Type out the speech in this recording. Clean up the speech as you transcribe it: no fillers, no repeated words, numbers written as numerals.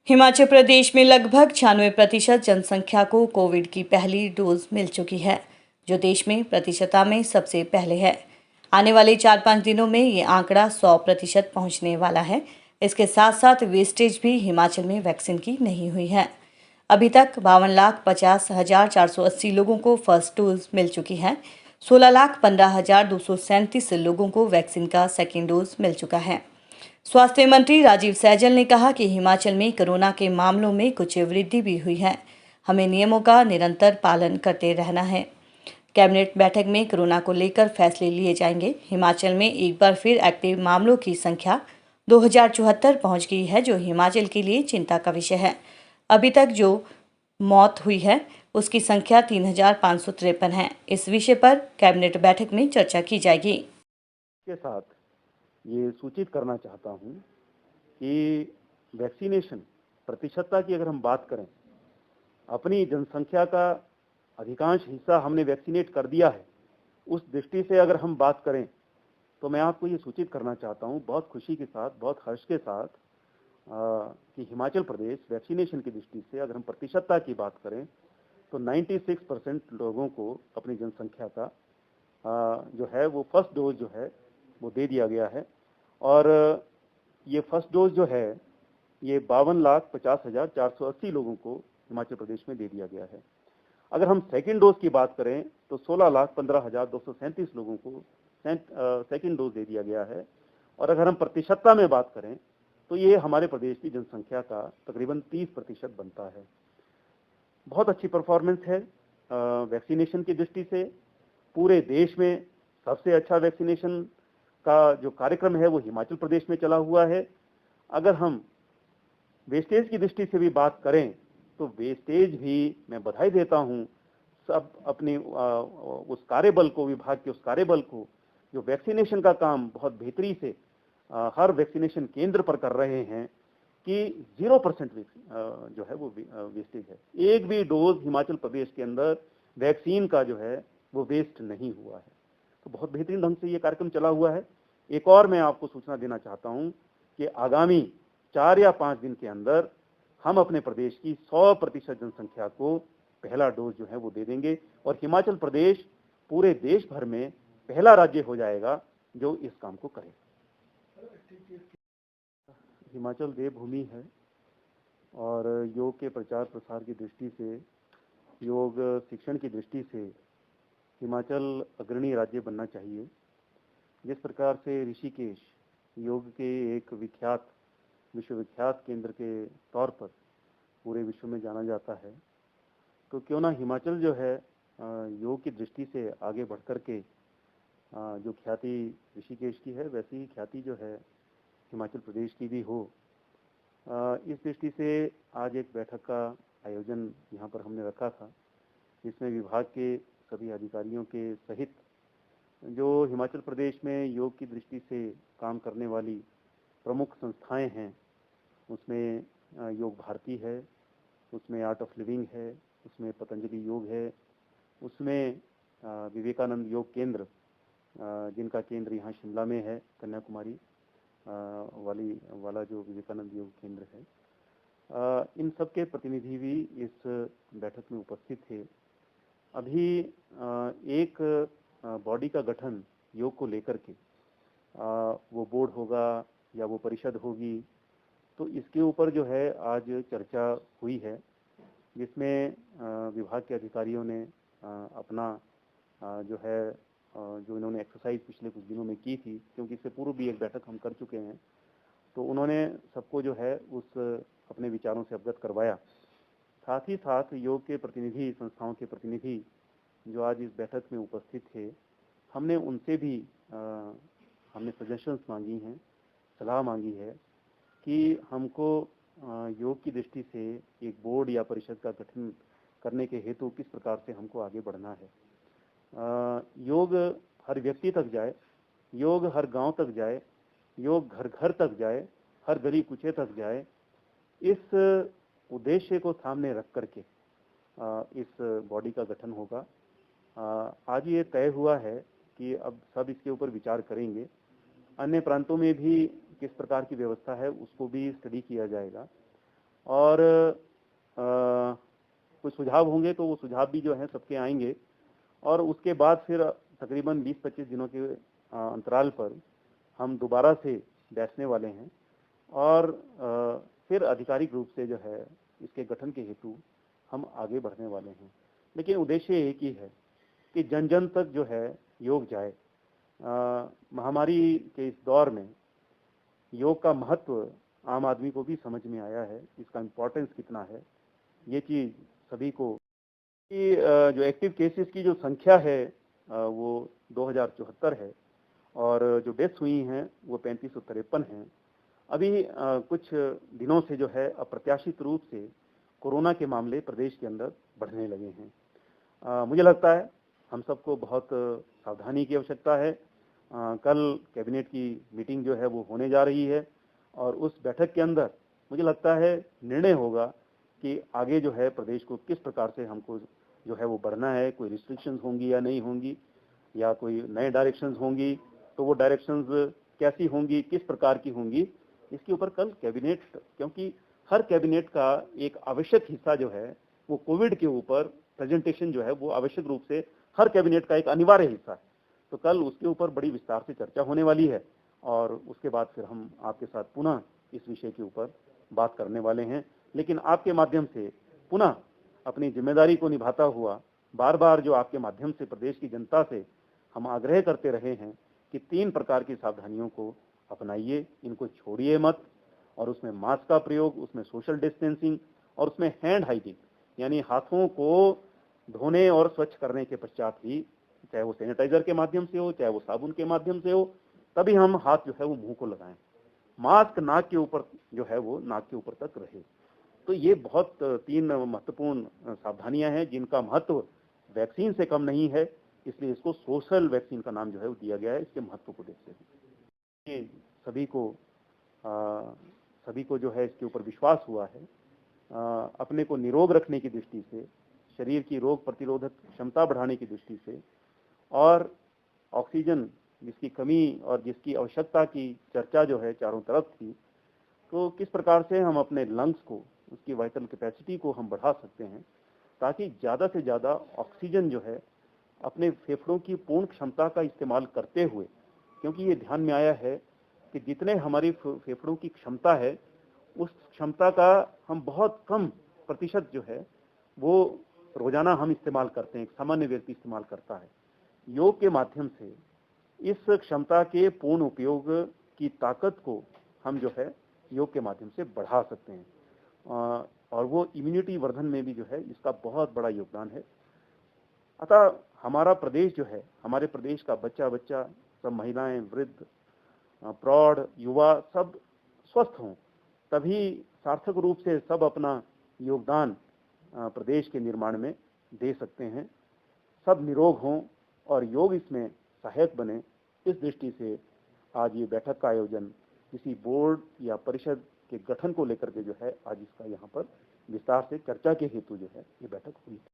हिमाचल प्रदेश में लगभग 96% जनसंख्या को कोविड की पहली डोज मिल चुकी है, जो देश में प्रतिशतता में सबसे पहले है। आने वाले 4-5 दिनों में ये आंकड़ा 100% पहुंचने वाला है। इसके साथ साथ वेस्टेज भी हिमाचल में वैक्सीन की नहीं हुई है। अभी तक 52,50,480 लोगों को फर्स्ट डोज मिल चुकी है। 16,15,237 लोगों को वैक्सीन का सेकेंड डोज मिल चुका है। स्वास्थ्य मंत्री राजीव सैजल ने कहा कि हिमाचल में कोरोना के मामलों में कुछ वृद्धि भी हुई है। हमें नियमों का निरंतर पालन करते रहना है। कैबिनेट बैठक में कोरोना को लेकर फैसले लिए जाएंगे। हिमाचल में एक बार फिर एक्टिव मामलों की संख्या 2074 पहुंच गई है, जो हिमाचल के लिए चिंता का विषय है। अभी तक जो मौत हुई है उसकी संख्या 3,553 है। इस विषय पर कैबिनेट बैठक में चर्चा की जाएगी। के साथ ये सूचित करना चाहता हूं कि वैक्सीनेशन प्रतिशतता की अगर हम बात करें, अपनी जनसंख्या का अधिकांश हिस्सा हमने वैक्सीनेट कर दिया है। उस दृष्टि से अगर हम बात करें तो मैं आपको ये सूचित करना चाहता हूं बहुत खुशी के साथ, बहुत हर्ष के साथ कि हिमाचल प्रदेश वैक्सीनेशन की दृष्टि से अगर हम प्रतिशतता की बात करें तो 96% लोगों को अपनी जनसंख्या का जो है वो फर्स्ट डोज जो है वो दे दिया गया है। और ये फर्स्ट डोज जो है ये 52,50,480 लोगों को हिमाचल प्रदेश में दे दिया गया है। अगर हम सेकेंड डोज की बात करें तो 16,15,237 लोगों को सेकेंड डोज दे दिया गया है। और अगर हम प्रतिशतता में बात करें तो ये हमारे प्रदेश की जनसंख्या का तकरीबन 30% बनता है। बहुत अच्छी परफॉर्मेंस है वैक्सीनेशन की दृष्टि से। पूरे देश में सबसे अच्छा वैक्सीनेशन का जो कार्यक्रम है वो हिमाचल प्रदेश में चला हुआ है। अगर हम वेस्टेज की दृष्टि से भी बात करें तो वेस्टेज भी मैं बधाई देता हूं सब अपने उस कार्यबल को, विभाग के उस कार्यबल को जो वैक्सीनेशन का काम बहुत बेहतरी से हर वैक्सीनेशन केंद्र पर कर रहे हैं कि 0% जो है वो वेस्टेज है। एक भी डोज हिमाचल प्रदेश के अंदर वैक्सीन का जो है वो वेस्ट नहीं हुआ है। तो बहुत बेहतरीन ढंग से ये कार्यक्रम चला हुआ है। एक और मैं आपको सूचना देना चाहता हूं कि आगामी 4 या 5 दिन के अंदर हम अपने प्रदेश की 100% जनसंख्या को पहला डोज जो है वो दे देंगे और हिमाचल प्रदेश पूरे देश भर में पहला राज्य हो जाएगा जो इस काम को करे। हिमाचल देवभूमि है और योग के प्रचार प्रसार की दृष्टि से, योग शिक्षण की दृष्टि से हिमाचल अग्रणी राज्य बनना चाहिए। जिस प्रकार से ऋषिकेश योग के एक विश्वविख्यात केंद्र के तौर पर पूरे विश्व में जाना जाता है, तो क्यों ना हिमाचल जो है योग की दृष्टि से आगे बढ़ कर के जो ख्याति ऋषिकेश की है वैसी ही ख्याति जो है हिमाचल प्रदेश की भी हो। इस दृष्टि से आज एक बैठक का आयोजन यहाँ पर हमने रखा था, जिसमें विभाग के सभी अधिकारियों के सहित जो हिमाचल प्रदेश में योग की दृष्टि से काम करने वाली प्रमुख संस्थाएं हैं, उसमें योग भारती है, उसमें आर्ट ऑफ लिविंग है, उसमें पतंजलि योग है, उसमें विवेकानंद योग केंद्र जिनका केंद्र यहाँ शिमला में है, कन्याकुमारी वाला जो विवेकानंद योग केंद्र है, इन सब के प्रतिनिधि भी इस बैठक में उपस्थित थे। अभी एक बॉडी का गठन योग को लेकर के वो बोर्ड होगा या वो परिषद होगी, तो इसके ऊपर जो है आज चर्चा हुई है, जिसमें विभाग के अधिकारियों ने अपना जो है जो इन्होंने एक्सरसाइज पिछले कुछ दिनों में की थी, क्योंकि इससे पूर्व भी एक बैठक हम कर चुके हैं, तो उन्होंने सबको जो है उस अपने विचारों से अवगत करवाया। साथ ही साथ योग के प्रतिनिधि, संस्थाओं के प्रतिनिधि जो आज इस बैठक में उपस्थित थे, हमने उनसे भी हमने सजेशंस मांगी हैं, सलाह मांगी है कि हमको योग की दृष्टि से एक बोर्ड या परिषद का गठन करने के हेतु किस प्रकार से हमको आगे बढ़ना है। योग हर व्यक्ति तक जाए, योग हर गांव तक जाए, योग घर घर तक जाए, हर गली कुचे तक जाए, इस उद्देश्य को सामने रख करके इस बॉडी का गठन होगा। आज ये तय हुआ है कि अब सब इसके ऊपर विचार करेंगे। अन्य प्रांतों में भी किस प्रकार की व्यवस्था है उसको भी स्टडी किया जाएगा। और कुछ सुझाव होंगे तो वो सुझाव भी जो है सबके आएंगे और उसके बाद फिर तकरीबन 20-25 दिनों के अंतराल पर हम दोबारा से बैठने वाले हैं और फिर आधिकारिक रूप से जो है इसके गठन के हेतु हम आगे बढ़ने वाले हैं। लेकिन उद्देश्य एक ही है कि जन जन तक जो है योग जाए। महामारी के इस दौर में योग का महत्व आम आदमी को भी समझ में आया है, इसका इम्पोर्टेंस कितना है, ये चीज सभी को कि जो एक्टिव केसेस की जो संख्या है वो 2074 है और जो डेथ्स हुई हैं वो 3553 हैं। अभी कुछ दिनों से जो है अप्रत्याशित रूप से कोरोना के मामले प्रदेश के अंदर बढ़ने लगे हैं। मुझे लगता है हम सबको बहुत सावधानी की आवश्यकता है। कल कैबिनेट की मीटिंग जो है वो होने जा रही है और उस बैठक के अंदर मुझे लगता है निर्णय होगा कि आगे जो है प्रदेश को किस प्रकार से हमको जो है वो बढ़ना है, कोई रिस्ट्रिक्शंस होंगी या नहीं होंगी या कोई नए डायरेक्शंस होंगी तो वो डायरेक्शंस कैसी होंगी, किस प्रकार की होंगी, इसके ऊपर कल कैबिनेट, क्योंकि हर कैबिनेट का एक आवश्यक हिस्सा जो है वो कोविड के ऊपर प्रेजेंटेशन जो है वो आवश्यक रूप से हर कैबिनेट का एक अनिवार्य हिस्सा है। तो कल उसके ऊपर बड़ी विस्तार से चर्चा होने वाली है और उसके बाद फिर हम आपके साथ पुनः इस विषय के ऊपर बात करने वाले हैं। लेकिन आपके माध्यम से पुनः अपनी जिम्मेदारी को निभाता हुआ बार बार जो आपके माध्यम से प्रदेश की जनता से हम आग्रह करते रहे हैं कि 3 प्रकार की सावधानियों को अपनाइए, इनको छोड़िए मत, और उसमें मास्क का प्रयोग, उसमें सोशल डिस्टेंसिंग और उसमें हैंड हाइजीन यानी हाथों को धोने और स्वच्छ करने के पश्चात ही, चाहे वो सैनिटाइजर के माध्यम से हो चाहे वो साबुन के माध्यम से हो, तभी हम हाथ जो है वो मुंह को लगाएं। मास्क नाक के ऊपर जो है वो नाक के ऊपर तक रहे। तो ये बहुत 3 महत्वपूर्ण सावधानियां हैं जिनका महत्व वैक्सीन से कम नहीं है, इसलिए इसको सोशल वैक्सीन का नाम जो है वो दिया गया है इसके महत्व को देखते हुए। ये सभी को जो है इसके ऊपर विश्वास हुआ है। अपने को निरोग रखने की दृष्टि से, शरीर की रोग प्रतिरोधक क्षमता बढ़ाने की दृष्टि से और ऑक्सीजन जिसकी कमी और जिसकी आवश्यकता की चर्चा जो है चारों तरफ थी, तो किस प्रकार से हम अपने लंग्स को, उसकी वाइटल कैपेसिटी को हम बढ़ा सकते हैं ताकि ज़्यादा से ज़्यादा ऑक्सीजन जो है अपने फेफड़ों की पूर्ण क्षमता का इस्तेमाल करते हुए, क्योंकि ये ध्यान में आया है कि जितने हमारी फेफड़ों की क्षमता है उस क्षमता का हम बहुत कम प्रतिशत जो है वो रोजाना हम इस्तेमाल करते हैं, एक सामान्य व्यक्ति इस्तेमाल करता है। योग के माध्यम से इस क्षमता के पूर्ण उपयोग की ताकत को हम जो है योग के माध्यम से बढ़ा सकते हैं और वो इम्यूनिटी वर्धन में भी जो है इसका बहुत बड़ा योगदान है। अतः हमारा प्रदेश जो है, हमारे प्रदेश का बच्चा बच्चा, सब महिलाएं, वृद्ध, प्रौढ़, युवा सब स्वस्थ हों, तभी सार्थक रूप से सब अपना योगदान प्रदेश के निर्माण में दे सकते हैं। सब निरोग हों और योग इसमें सहायक बने, इस दृष्टि से आज ये बैठक का आयोजन किसी बोर्ड या परिषद के गठन को लेकर के जो है आज इसका यहाँ पर विस्तार से चर्चा के हेतु जो है ये बैठक हुई है।